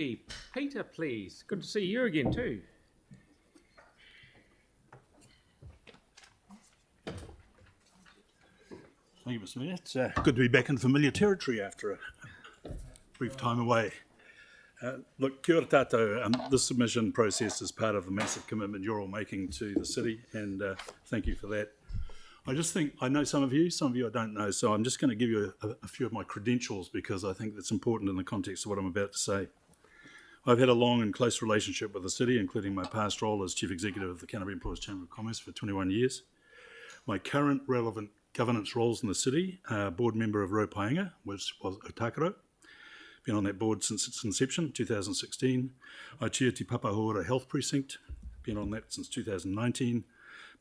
Hey, Peter, please. Good to see you again too. Thank you, Mr. Mayor. It's good to be back in familiar territory after a brief time away. Look, kia ora tātou. This submission process is part of the massive commitment you're all making to the city, and thank you for that. I just think, I know some of you I don't know, so I'm just going to give you a few of my credentials because I think that's important in the context of what I'm about to say. I've had a long and close relationship with the city, including my past role as Chief Executive of the Canterbury Employers Chamber of Commerce for 21 years. My current relevant governance roles in the city are board member of Ropainga, which was Otakaro. Been on that board since its inception, 2016. I chair Te Papahora Health Precinct, been on that since 2019.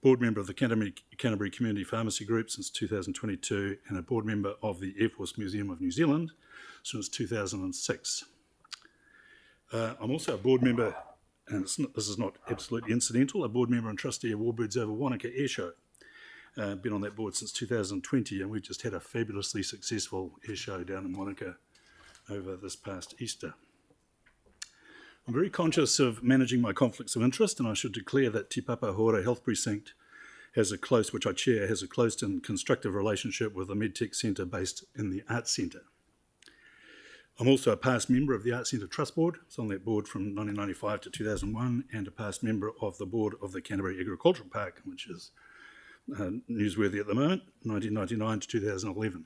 Board member of the Canterbury Community Pharmacy Group since 2022, and a board member of the Air Force Museum of New Zealand since 2006. I'm also a board member, and this is not absolutely incidental, a board member and trustee of Warbirds Over Wanaka Airshow. Been on that board since 2020, and we just had a fabulously successful airshow down in Wanaka over this past Easter. I'm very conscious of managing my conflicts of interest, and I should declare that Te Papahora Health Precinct which I chair, has a close and constructive relationship with the MedTech Centre based in the Arts Centre. I'm also a past member of the Arts Centre Trust Board. I was on that board from 1995 to 2001, and a past member of the board of the Canterbury Agricultural Park, which is newsworthy at the moment, 1999 to 2011.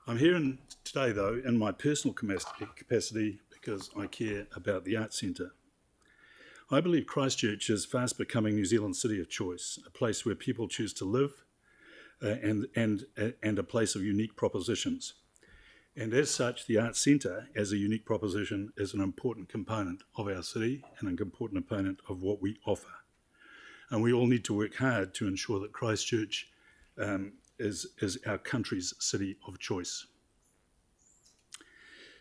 I'm here today, though, in my personal capacity because I care about the Arts Centre. I believe Christchurch is fast becoming New Zealand's city of choice, a place where people choose to live and a place of unique propositions. And as such, the Arts Centre, as a unique proposition, is an important component of our city and an important component of what we offer. And we all need to work hard to ensure that Christchurch is our country's city of choice.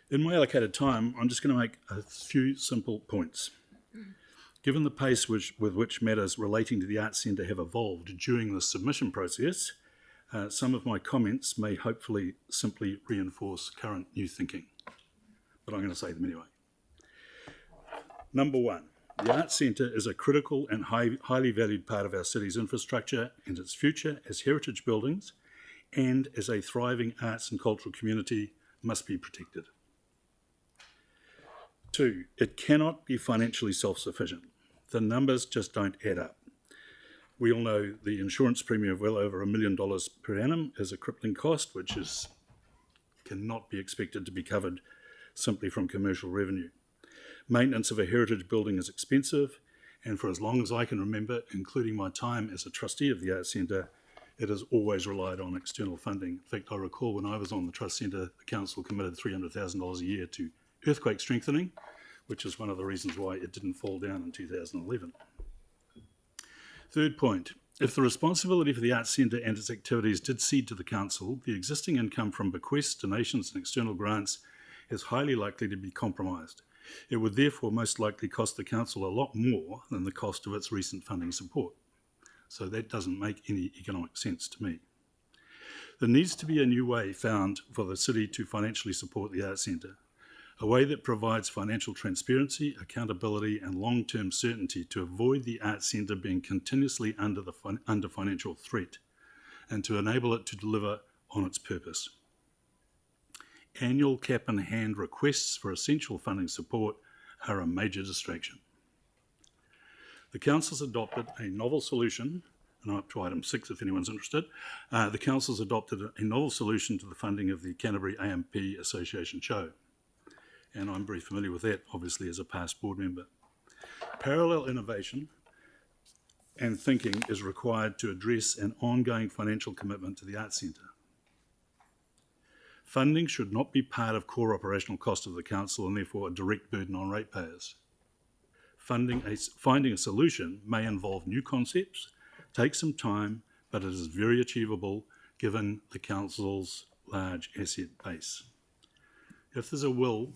In my allocated time, I'm just going to make a few simple points. Given the pace with which matters relating to the Arts Centre have evolved during the submission process, some of my comments may hopefully simply reinforce current new thinking, but I'm going to say them anyway. Number one, the Arts Centre is a critical and highly valued part of our city's infrastructure and its future as heritage buildings and as a thriving arts and cultural community must be protected. Two, it cannot be financially self-sufficient. The numbers just don't add up. We all know the insurance premium of well over $1 million per annum is a crippling cost, which cannot be expected to be covered simply from commercial revenue. Maintenance of a heritage building is expensive, and for as long as I can remember, including my time as a trustee of the Arts Centre, it has always relied on external funding. In fact, I recall when I was on the Trust Centre, the council committed $300,000 a year to earthquake strengthening, which is one of the reasons why it didn't fall down in 2011. Third point, if the responsibility for the Arts Centre and its activities did cede to the council, the existing income from bequests, donations and external grants is highly likely to be compromised. It would therefore most likely cost the council a lot more than the cost of its recent funding support. So that doesn't make any economic sense to me. There needs to be a new way found for the city to financially support the Arts Centre, a way that provides financial transparency, accountability and long-term certainty to avoid the Arts Centre being continuously under financial threat and to enable it to deliver on its purpose. Annual cap-in-hand requests for essential funding support are a major distraction. The Council's adopted a novel solution, and I'm up to item 6 if anyone's interested. The Council's adopted a novel solution to the funding of the Canterbury AMP Association show, and I'm very familiar with that, obviously, as a past board member. Parallel innovation and thinking is required to address an ongoing financial commitment to the Arts Centre. Funding should not be part of core operational cost of the council and therefore a direct burden on ratepayers. Finding a solution may involve new concepts, take some time, but it is very achievable given the council's large asset base. If there's a will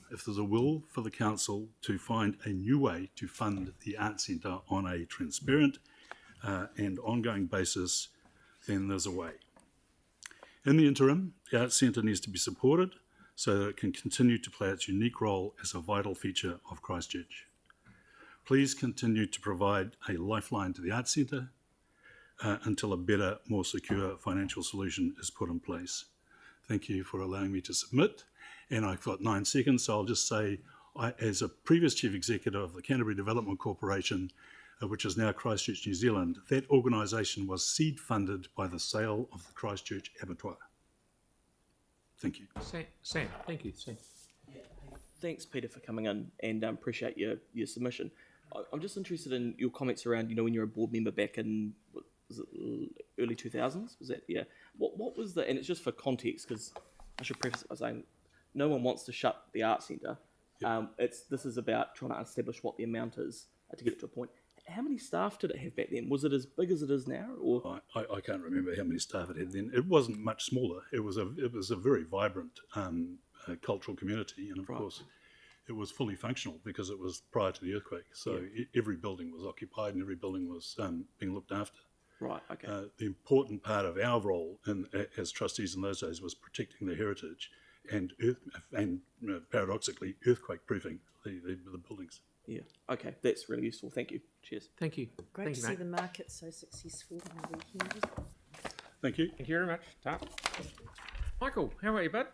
for the council to find a new way to fund the Arts Centre on a transparent and ongoing basis, then there's a way. In the interim, the Arts Centre needs to be supported so that it can continue to play its unique role as a vital feature of Christchurch. Please continue to provide a lifeline to the Arts Centre until a better, more secure financial solution is put in place. Thank you for allowing me to submit. And I've got 9 seconds, so I'll just say, as a previous Chief Executive of the Canterbury Development Corporation, which is now Christchurch, New Zealand, that organisation was seed funded by the sale of the Christchurch abattoir. Thank you. Sam, thank you. Sam. Thanks, Peter, for coming in, and appreciate your submission. I'm just interested in your comments around, when you're a board member back in, was it early 2000s? Was that, yeah? What was the, and it's just for context, because I should preface it by saying no one wants to shut the Arts Centre. Yep. This is about trying to establish what the amount is to get it to a point. How many staff did it have back then? Was it as big as it is now? Or I can't remember how many staff it had then. It wasn't much smaller. It was a very vibrant cultural community, and of course, it was fully functional because it was prior to the earthquake. So every building was occupied and every building was being looked after. Right. Okay. The important part of our role as trustees in those days was protecting the heritage and paradoxically earthquake proofing the buildings. Yeah. Okay. That's really useful. Thank you. Cheers. Thank you. Great Thank to you, see mate. the market so successful on the weekend. Thank you. Thank you very much, Tart. Michael, how are you, bud?